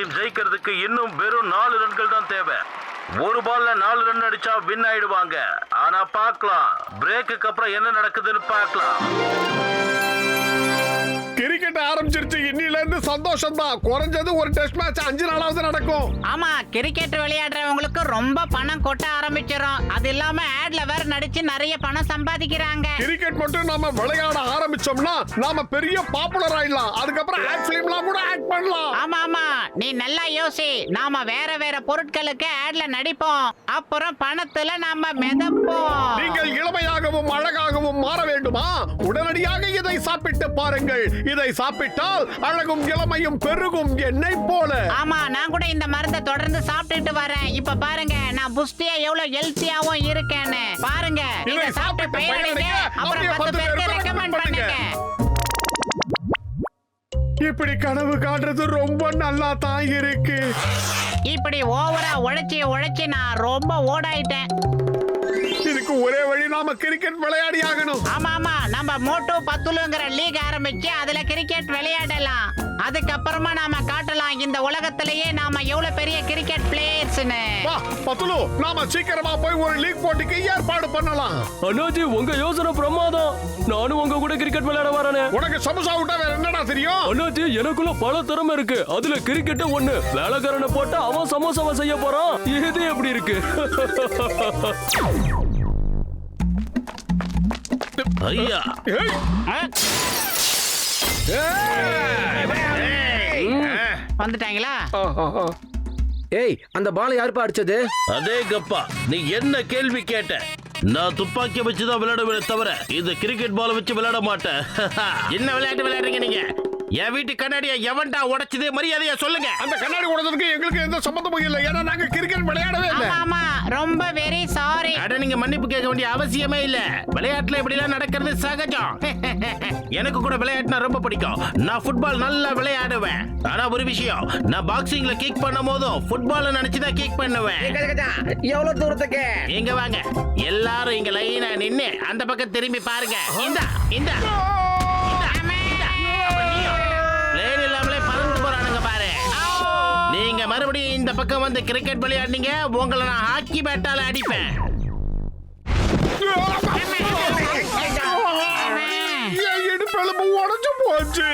Team ஜெயிக்கிறதுக்கு இன்னும் வெறும் 4 ரன்கள் தான் தேவை. ஒரு பால்ல 4 ரன் அடிச்சா வின் ஆயிடுவாங்க. ஆனா பார்க்கலாம், பிரேக்குக்கு அப்புறம் என்ன நடக்குதுன்னு பார்க்கலாம். கிரிக்கெட் ஆரம்பிச்சிருச்சு. இன்னில இருந்து சந்தோஷம் தான். குறைஞ்சது ஒரு டெஸ்ட் மேட்ச் 5 நாளாவது நடக்கும். ஆமா, கிரிக்கெட் விளையாடுறவங்களுக்கு ரொம்ப பணம் கொட்ட ஆரம்பிச்சிடும். அது இல்லாம ஆட்ல வேற நடிச்சு நிறைய பணம் சம்பாதிக்கிறாங்க. கிரிக்கெட் மட்டும் நாம விளையாட ஆரம்பிச்சோம்னா நாம பெரிய பாப்புலர் ஆயிடலாம். அதுக்கப்புறம் ஆட் ஃபிலிம்லாம் கூட ஆக்ட் பண்ணலாம். ஆமா ஆமா, நீ நல்லா யோசி. நாம வேற வேற பொருட்களுக்கு ஆட்ல நடிப்போம். அப்புறம் பணத்துல நாம மிதப்போம். நீங்கள் இளமையாகவும் அழகாகவும் மாற வேண்டுமா? உடனடியாக இதை சாப்பிட்டு பாருங்கள். இதை சாப்பிட்டால் அழகும் இளமையும் பெருகும் எண்ணெய் போல. ஆமா, நான் கூட இந்த மருந்தை தொடர்ந்து சாப்பிட்டுட்டு வரேன். இப்ப பாருங்க, நான் புஷ்டியா எவ்வளவு ஹெல்த்தியாவும் இருக்கேன்னு பாருங்க. இதை சாப்பிட்டு பயனடைங்க. அப்புறம் 10 பேருக்கு ரெக்கமெண்ட் பண்ணுங்க. இப்படி கனவு காண்றது ரொம்ப நல்லா தான் இருக்கு. இப்படி ஓவரா உழைச்சி நான் ரொம்ப ஓடாயிட்டேன். இதுக்கு ஒரே வழி, நாம கிரிக்கெட் விளையாடி ஆகணும். ஆமா ஆமா, நம்ம மோட்டோ பத்துலுங்கிற லீக் ஆரம்பிச்சு அதுல கிரிக்கெட் விளையாடலாம். அதுக்கப்புறமா நாம காட்டலாம் இந்த உலகத்திலேயே நாம எவ்வளவு பெரிய கிரிக்கெட் பிளேயர்ஸ்னு. வா பத்துலு, நாம சீக்கிரமா போய் ஒரு லீக் போட்டிக்கு ஏற்பாடு பண்ணலாம். அண்ணாஜி, உங்க யோசனை பிரமாதம். நானும் உங்க கூட கிரிக்கெட் விளையாட வரேனே. உனக்கு சமோசா விட்டா வேற என்னடா தெரியும்? அண்ணாஜி, எனக்குள்ள பல திறமை இருக்கு. அதுல கிரிக்கெட் ஒண்ணு. வேலைக்காரனை போட்டு அவன் சமோசாவை செய்ய போறான். இது எப்படி இருக்கு? ஐயா, வந்துட்டாங்களா? ஏய், அந்த பால் யாருப்பா அடிச்சது? அதே கப்பா, நீ என்ன கேள்வி கேட்ட? நான் துப்பாக்கி வச்சுதான் விளையாடுவேன் தவிர இந்த கிரிக்கெட் பால் வச்சு விளையாட மாட்டேன். என்ன விளையாட்டு விளையாடுறீங்க நீங்க? என் வீட்டு கண்ணாடியை எவன்டா உடைச்சதே? மரியாதையா சொல்லுங்க. அந்த கண்ணாடி உடைச்சதுக்கு எங்களுக்கு எந்த சம்பந்தமும் இல்லை. ஏன்னா நாங்க கிரிக்கெட் விளையாடவே இல்லை. ஆமா, ரொம்ப வெரி சாரி. அட, நீங்க மன்னிப்பு கேட்க வேண்டிய அவசியமே இல்ல. விளையாட்டுல இப்படி எல்லாம் நடக்கிறது சகஜம். எனக்கு கூட விளையாட்டுனா ரொம்ப பிடிக்கும். நான் ஃபுட்பால் நல்லா விளையாடுவேன். ஆனா ஒரு விஷயம், நான் பாக்ஸிங்ல கிக் பண்ணும் போதும் ஃபுட்பால் நினைச்சுதான் கிக் பண்ணுவேன். எவ்வளவு தூரத்துக்கு? இங்க வாங்க, எல்லாரும் இங்க லைனா நின்னு அந்த பக்கம் திரும்பி பாருங்க. இந்த இந்த லேன் இல்லாமலே பறந்து போறானுங்க பாரு. நீங்க மறுபடியும் இந்த பக்கம் வந்து கிரிக்கெட் விளையாடுனீங்க, உங்களை நான் ஹாக்கி பேட்டால அடிப்பேன். இடுப்பெலும்பு உடைஞ்சு போச்சு.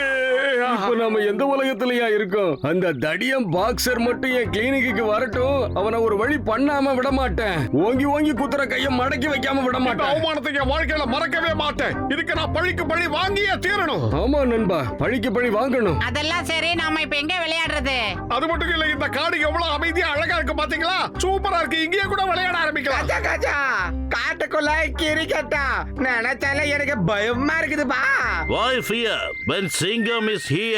இப்ப நாம எந்த உலகத்திலயா இருக்கோம்? அந்த தடியம் பாக்ஸர் மட்டும் என் கிளினிக்கு வரட்டும். அவனை ஒரு வழி பண்ணாம விட மாட்டேன். ஓங்கி ஓங்கி குத்துற கைய மடக்கி வைக்காம விட மாட்டேன். அவமானத்தை என் வாழ்க்கையில மறக்கவே மாட்டேன். இதுக்கு நான் பழிக்கு பழி வாங்கியே தீரணும். ஆமா நண்பா, பழிக்கு பழி வாங்கணும். அதெல்லாம் சரி, நாம இப்ப எங்க விளையாடுறது? அது மட்டும் இல்ல, இந்த காடு எவ்வளவு அமைதியா அழகா இருக்கு பாத்தீங்களா? சூப்பரா இருக்கு. இங்கேயே கூட விளையாட ஆரம்பிக்கலாம். காட்டுக்குள்ள கிரிக்கெட்டா நினைச்சால எனக்கு பயமா இருக்குதுப்பா. Why fear when Singham is here?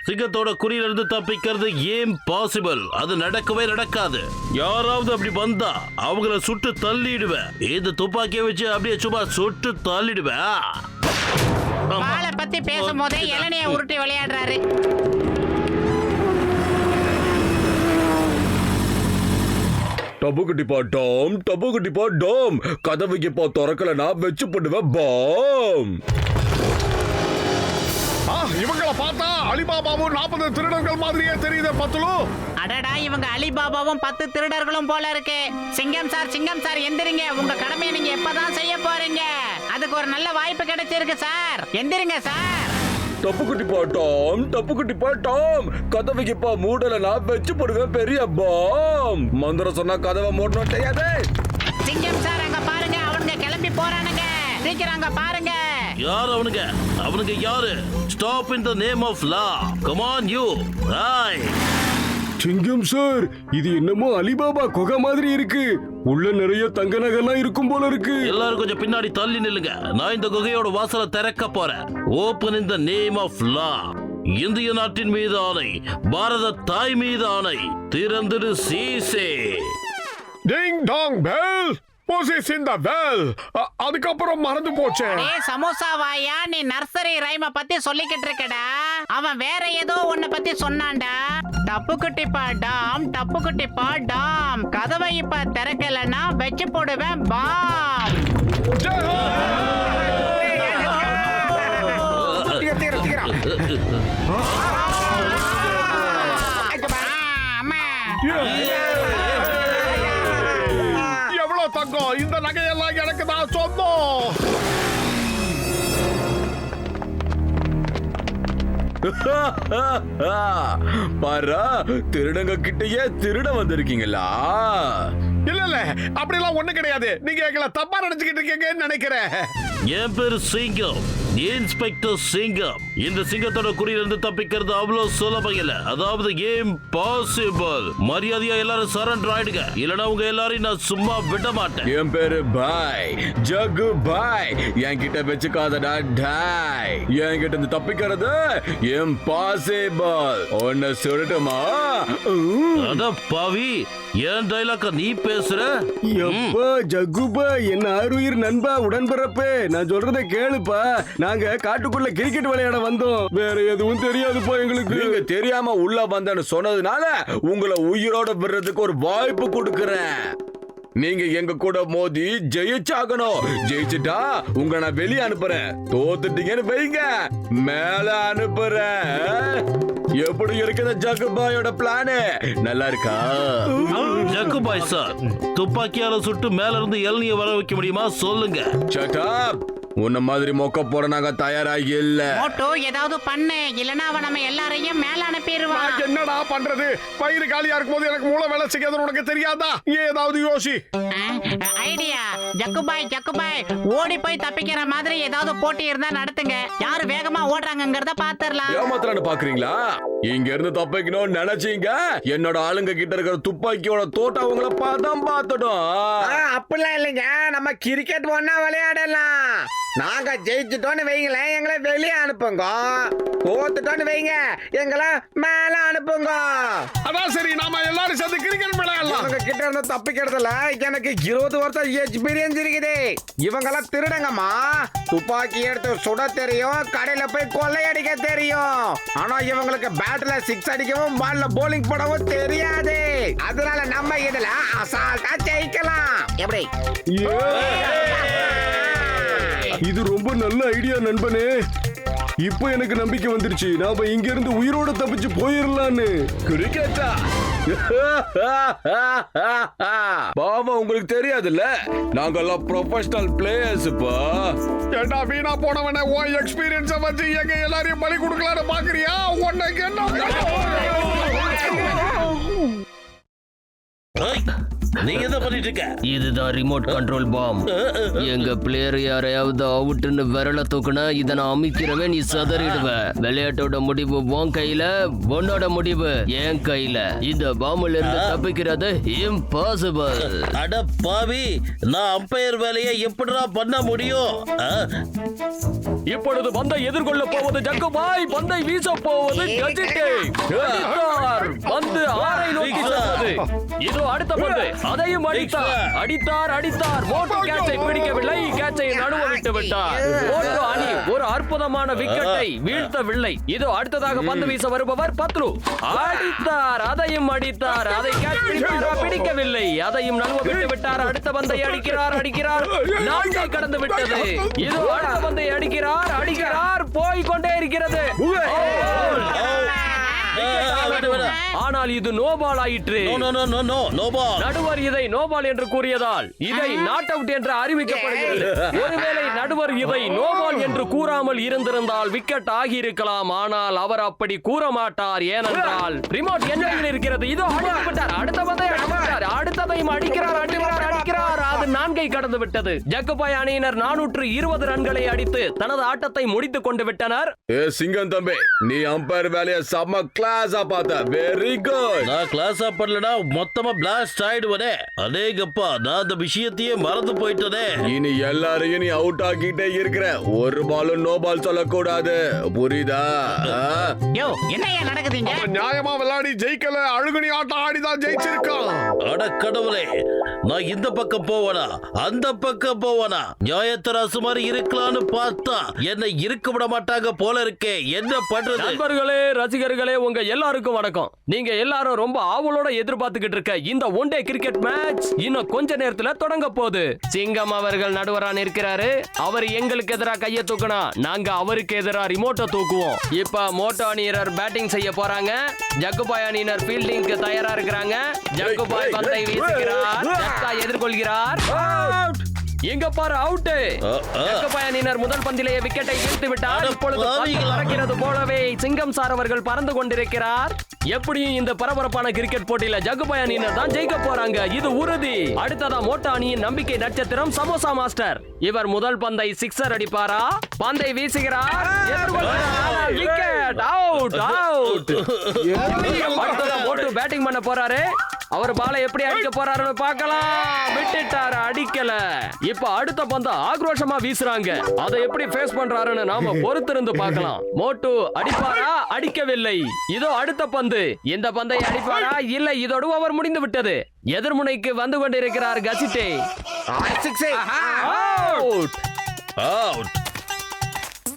சிங்கத்தோட குறியில இருந்து தப்பிக்கிறது இம்பாசிபிள். அது நடக்கவே நடக்காது. யாராவது அப்படி வந்தா அவங்கள சுட்டு தள்ளிடுவேன். இந்த துப்பாக்கியை வச்சு அப்படியே சும்மா சுட்டு தள்ளிடுவேன். பாலை பத்தி பேசும்போதே இளநிய உருட்டி விளையாடுறாரு. டபுக்குட்டி பாட்டோம், டபுக்குட்டி பாட்டோம். கதவுக்கு போ திறக்கல, நான் வச்சு போடுவேன் பாம். இவங்களை பார்த்தா அலிபாபாவும் 40 திருடர்கள் மாதிரியே தெரியுது பத்துலு. அடடா, இவங்க அலிபாபாவும் 10 திருடர்களும் போல இருக்கு. சிங்கம் சார் எந்திரிங்க. உங்க கடமையை நீங்க எப்பதான் செய்ய போறீங்க? அதுக்கு ஒரு நல்ல வாய்ப்பு கிடைச்சிருக்கு சார். எந்திரிங்க சார். டப்புக்குட்டி பாட்டோம், டப்புக்குட்டி பாட்டோம். கதவுக்கு போ மூடல, நான் வச்சு போடுவேன் பெரிய பாம். மந்திரம் சொன்னா கதவை மூடணும் தெரியாது. சிங்கம் சார், அங்க பாருங்க, அவனுங்க கிளம்பி போறானுங்க. சீக்கிரம் அங்க பாருங்க. யார் அவனுங்க? அவனுங்க யாரு? Stop in the name of law. Come on you. Hi Singam sir, இது என்னமோ அலிபாபா குகை மாதிரி இருக்கு. உள்ள நிறைய தங்க நகைலாம் இருக்கும் போல இருக்கு. எல்லாரும் கொஞ்சம் பின்னாடி தள்ளி நில்லுங்க. நான் இந்த குகையோட வாசலை திறக்க போறேன். Open in the name of law. இந்திய நாட்டின் மீது ஆணை, பாரத தாய் மீது ஆணை, திறந்துடு சீசே. டிங் டாங் பெல். அதுக்கப்புறம் மறந்து போச்சு. சமோசா வாயா, நீ நர்சரி ரைம பத்தி சொல்லிக்கிட்டு இருக்கடா. அவன் வேற ஏதோ ஒன்ன பத்தி சொன்னான்டா. டப்புக்குட்டி பாடாம், டப்புக்குட்டி பாடாம். கதவை இப்ப திறக்கலன்னா வச்சு போடுவேன் பாம். எவ்வளவு தங்கம்! இந்த நகையெல்லாம் எனக்கு தான் சொந்தம். பாரா, திருடங்க கிட்டயே திருட வந்திருக்கீங்களா? இல்ல அப்படிலாம் ஒண்ணு கிடையாது. நீங்க எங்களை தப்பா நினைச்சுக்கிட்டு இருக்கீங்கன்னு நினைக்கிறேன். என் பேரு சிங்கம், இன்ஸ்பெக்டர் சிங்கம். இந்த சிங்கத்தோட குறியிலிருந்து தப்பிக்கிறது அவ்வளவு சுலபம் இல்ல. அதாவது இம்பாசிபிள். மரியாதையா எல்லாரும் சரண்டர் ஆயிடுங்க, இல்லனா உங்க எல்லாரையும் நான் சும்மா விட மாட்டேன். என் பேரு பாய், ஜகு பாய். என்கிட்ட வச்சுக்காதடா டாய். என்கிட்ட இருந்து தப்பிக்கிறது இம்பாசிபிள். ஒன்னு சொல்லட்டுமா? அட பாவி, ஏன் டைலாக்க நீ பேசுற? எப்பா ஜகுபா, என்ன ஆறுயிர் நண்பா, உடன்பிறப்பே, நான் சொல்றதை கேளுப்பா. நாங்க காட்டுக்குள்ள கிரிக்கெட் விளையாட வந்தோம். வேற எதுவும் தெரியாதுப்பா எங்களுக்கு. நீங்க தெரியாம உள்ள வந்தேன்னு சொன்னதுனால உங்களை உயிரோட விடுறதுக்கு ஒரு வாய்ப்பு கொடுக்கறேன். நீங்க எங்க கூட மோதி ஜெயிச்சாகணும். ஜெயிச்சுட்டா உங்களை நான் வெளியே அனுப்புறேன். தோத்துட்டீங்கன்னு வைங்க, மேல அனுப்புறேன். எப்படி இருக்குது ஜகுபாயோட பிளானு? நல்லா இருக்கா? ஜக்குபாய் சார், துப்பாக்கியால சுட்டு மேல இருந்து இளநிய வர வைக்க முடியுமா சொல்லுங்க? Shut up! உன்ன மாதிரி மொக்க போற நாங்க தயாராகி இல்ல. மோட்டோ ஏதாவது பண்ணு, இல்லனா அவன் நம்ம எல்லாரையும் மேல அனுப்பிடுவான். நான் என்னடா பண்றது? பயிறு காலியா இருக்கும்போது எனக்கு மூளை வேலை செய்யாதுன்னு உனக்கு தெரியாதா? ஏதாவது யோசி. ஐடியா! ஜக்குபாய் ஓடி போய் தப்பிக்கிற மாதிரி ஏதாவது போட்டி இருந்தா நடத்துங்க. யாரு வேகமா ஓடுறாங்கங்கறத பாத்துறலாம். ஏமாத்துறான்னு பாக்குறீங்களா? இங்க இருந்து தப்பிக்கணும்னு நினைச்சீங்க, என்னோட ஆளுங்க கிட்ட இருக்கிற துப்பாக்கியோட தோட்டம் உங்களை பதம் பார்த்துடும். அப்படிலாம் இல்லைங்க, நம்ம கிரிக்கெட் ஒண்ணா விளையாடலாம். நாங்க ஜெயிச்சுட்டோன்னு வைங்களேன், எங்களை வெளியே அனுப்புங்க. தோத்துட்டோன்னு வைங்க, எங்களை மேல அனுப்புங்க. அதான் சரி, நாம எல்லாரும் சேர்ந்து கிரிக்கெட் விளையாடலாம். இவங்க கிட்ட இருந்து தப்பிக்கிறதுல எனக்கு 20 வருஷம் எக்ஸ்பீரியன்ஸ் இருக்குது. இவங்கெல்லாம் திருடங்கம்மா. துப்பாக்கி எடுத்து சுட தெரியும், கடையில போய் கொள்ளையடிக்க தெரியும். ஆனா இவங்களுக்கு பேட்ல 6 அடிக்கவும் பால்ல போலிங் போடவும் தெரியாது. அதனால நம்ம இதுல அசால்ட்டா ஜெயிக்கலாம். எப்படி? இது ரொம்ப நல்ல ஐடியா நண்பனே. இப்போ எனக்கு நம்பிக்கை வந்துருச்சு, நாம இங்க இருந்து உயிரோட தப்பிச்சு போயிடலான்னு. கிரிக்கெட்டா? பாவம், உங்களுக்கு தெரியாதுல்ல, நாங்கெல்லாம் ப்ரொஃபஷனல் பிளேயர்ஸ்ப்பா. ஏண்டா வீணா போனவன உன் எக்ஸ்பீரியன்ஸ வச்சு எங்க எல்லாரையும் பலி கொடுக்கலான்னு பாக்குறியா? உனக்கு ஏய், நீங்க என்ன பண்ணிட்டு இருக்க? இதுதான் ரிமோட் கண்ட்ரோல் பாம். எங்க பிளேயர் யாரையாவது அவுட்னு விரல தூக்குனா இதை நான் அமைக்கிறவன், நீ சதறிடுவ. விளையாட்டோட முடிவு உன் கையில, உன்னோட முடிவு என் கையில. இந்த பாம்புல இருந்து தப்பிக்கிறது இம்பாசிபிள். அட பாவி, நான் அம்பையர் வேலையை எப்படிடா பண்ண முடியும்? இப்பொழுது பந்தை எதிர்கொள்ள போவது ஜக்குபாய், பந்தை வீச போவது கஜிட்டே. பந்து ஆரை நோக்கி செல்வது. இதோ அடுத்த பந்து, அதையும் அடித்தார். மோட்டோ கேட்சை பிடிக்கவில்லை, கேட்சை நழுவ விட்டு விட்டார். மோட்டோ அணி ஒரு அற்புதமான விக்கெட்டை வீழ்த்தவில்லை. இதோ அடுத்ததாக பந்து வீச வருபவர் பத்ரு. அதையும் அடித்தார். அதை கேட்ச் பிடிக்கவில்லை, அதையும் நழுவ விட்டு விட்டார். அடுத்த பந்தை அடிக்கிறார். 4 கடந்து விட்டது. இதோ அடுத்த பந்தை அடிக்கிறார், போய் கொண்டே இருக்கிறது. ஆனால் இது நோபால் ஆயிற்று. நடுவர் இதை நோபால் என்று கூறியதால் இதை நாட் அவுட் என்று அறிவிக்கப்படுகிறது. ஒருவேளை நடுவர் இதை நோபால் என்று கூறாமல் இருந்திருந்தால் விக்கெட் ஆகியிருக்கலாம். ஆனால் அவர் அப்படி கூற மாட்டார். ஏனென்றால் ரிமோட் எண்ணில் இருக்கிறது. இதோ அடித்துவிட்டார். அடுத்த பந்தை அடித்தார். அடுத்ததையும் அடிக்கிறார். அது 4 கடந்து விட்டது. ஜக்குபாய் அணியினர் 420 ரன்களை அடித்து தனது ஆட்டத்தை முடித்துக் கொண்டு விட்டனர். சிங்கம் தம்பி, நீ அம்பையர் வேலையை செம்ம கிளாஸா பார்த்த. Very good. நான் கிளாஸ் பண்ணலனா மொத்தமா பிளாஸ்ட் ஆயிடுவனே. அடேங்கப்பா, நான் அந்த விஷயத்தையே மறந்து போயிட்டனே. இனி எல்லாரையும் நீ அவுட் ஆக்கிட்டே இருக்கிற. ஒரு பாலும் நோ பால் சொல்லக்கூடாது, புரியுதா? யோ, என்னையா நடக்குதுங்க? நியாயமா விளையாடி ஜெயிக்கல, அழுகுனி ஆட்டம் ஆடிதான் ஜெயிச்சிருக்கான். அட கடவுளே, நான் இந்த பக்கம் போவனா அந்த பக்கம் போவனா? நியாயத்தராசு மாதிரி இருக்கலாம்னு பார்த்தா என்னை இருக்க விட மாட்டாங்க போல இருக்கே. என்ன பண்றது? நண்பர்களே, ரசிகர்களே, உங்க எல்லாருக்கும் வணக்கம். நீங்க எல்லாரும் ரொம்ப ஆவலோட எதிர்பார்த்துக்கிட்டு இருக்க இந்த ஒன் டே கிரிக்கெட் மேட்ச் இன்னும் கொஞ்ச நேரத்துல தொடங்க போகுது. சிங்கம் அவர்கள் நடுவரா நிற்கிறாரு. அவர் எங்களுக்கு எதிராக கையை தூக்கினா நாங்க அவருக்கு எதிராக ரிமோட்டை தூக்குவோம். இப்ப மோட்டோ அணியினர் பேட்டிங் செய்ய போறாங்க. ஜக்குபாய் அணியினர் ஃபீல்டிங்க்கு தயாரா இருக்கிறாங்க. ஜக்குபாய் பந்தை வீசுகிறார். ஜக்கா எதிர்கொள்கிறார். எங்க பாரு அவுட். ஜக்குபாய் அணியினர் முதல் பந்திலேயே விக்கெட்டை வீழ்த்தி விட்டார். இப்பொழுது பந்து பறக்கிறது போலவே சிங்கம் சார் அவர்கள் பறந்து கொண்டிருக்கிறார். எப்படியும் இந்த பரபரப்பான கிரிக்கெட் போட்டியில ஜக்குபாய் அணியினர் தான் ஜெயிக்க போறாங்க, இது உறுதி. அடுத்ததா மோட்டோ அணியின் நம்பிக்கை நட்சத்திரம் சமோசா மாஸ்டர். இவர் முதல் பந்தை சிக்ஸர் அடிப்பாரா? பந்தை வீசுகிறார். Wicket, out, out. அடுத்ததா மோட்டோ பேட்டிங் பண்ண போறாரு. அவர் பாலை எப்படி அடிக்க போறாருன்னு பார்க்கலாம். விட்டுட்டாரு, அடிக்கல. இப்ப அடுத்த பந்தை ஆக்ரோஷமா வீசுறாங்க. அதை எப்படி ஃபேஸ் பண்றாருன்னு நாம பொறுத்திருந்து பார்க்கலாம். மோட்டோ அடிப்பாரா? அடிக்கவில்லை. இதோ அடுத்த பந்து. இந்த பந்தை அடிப்பாரா? இல்லை, இதோடு ஓவர் முடிந்து விட்டது. எதிர்முனைக்கு வந்து கொண்டிருக்கிறார் கசிட்டே. Out, out.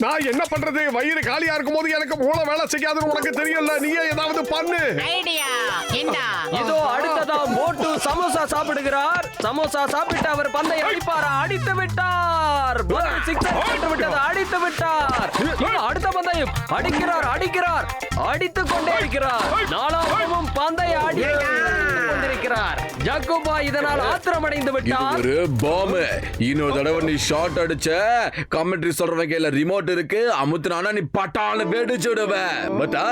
நான் என்ன பண்றது? வயிறு காலியா இருக்கும் போது எனக்கு மூளை வேலை செய்யாதுன்னு உனக்கு தெரியல. நீயே ஏதாவது பண்ணு. ஐடியா என்ன? இதோ அடுத்ததா மோட்டு சமோசா சாப்பிடுகிறார். சமோசா சாப்பிட்டு அவர் பந்தை அடிப்பாரா? அடித்து விட்டார். சிக்ஸர் போட்டு விட்டது, அடித்து விட்டார். அடுத்த பந்தை அடிக்கிறார், அடிக்கிறார், அடித்துக் கொண்டே இருக்கிறார். நாலாவதும் பந்தை அடித்துக் கொண்டிருக்கிறார். ஜக்குபா இதனால் ஆத்திரமடைந்து விட்டார். ஒரு பாம். இன்னொரு தடவை நீ ஷாட் அடிச்ச, கமெண்ட்ரி சொல்றவங்க கையில ரிமோட் இருக்கு, அமுத்துனானா நீ பட்டாள வெடிச்சு விடுவ. பட்டா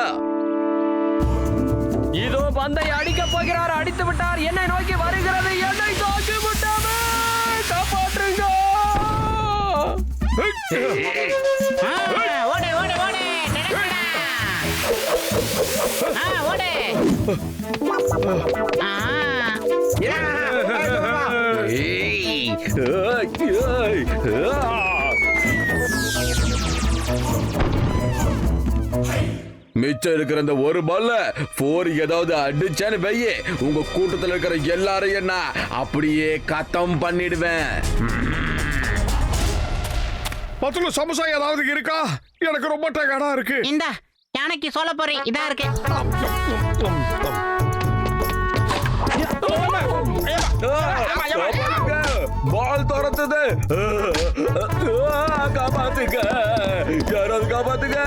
இதோ பந்தை அடிக்க போகிறார். அடித்து விட்டார். என்னை நோக்கி வருகிறது. என்னை தாக்கி விட்டாரு. காப்பாற்றுங்க. ஓடு ஓடு ஓடு. ஓடு. மிச்சம் இருக்கிற இந்த ஒரு பால்ல 4 ஏதாவது அடிச்சான்னு வையே, உங்க கூட்டத்தில் இருக்கிற எல்லாரையும் நான் அப்படியே கத்தம் பண்ணிடுவேன். பத்துல சமோசா ஏதாவது இருக்கா? எனக்கு ரொம்ப டயர்டா இருக்கு. இந்த யானைக்கு சொல்ல போறேன். இதா இருக்கு. பால் துரத்துது. காப்பாத்துங்க, யாராவது காப்பாத்துங்க.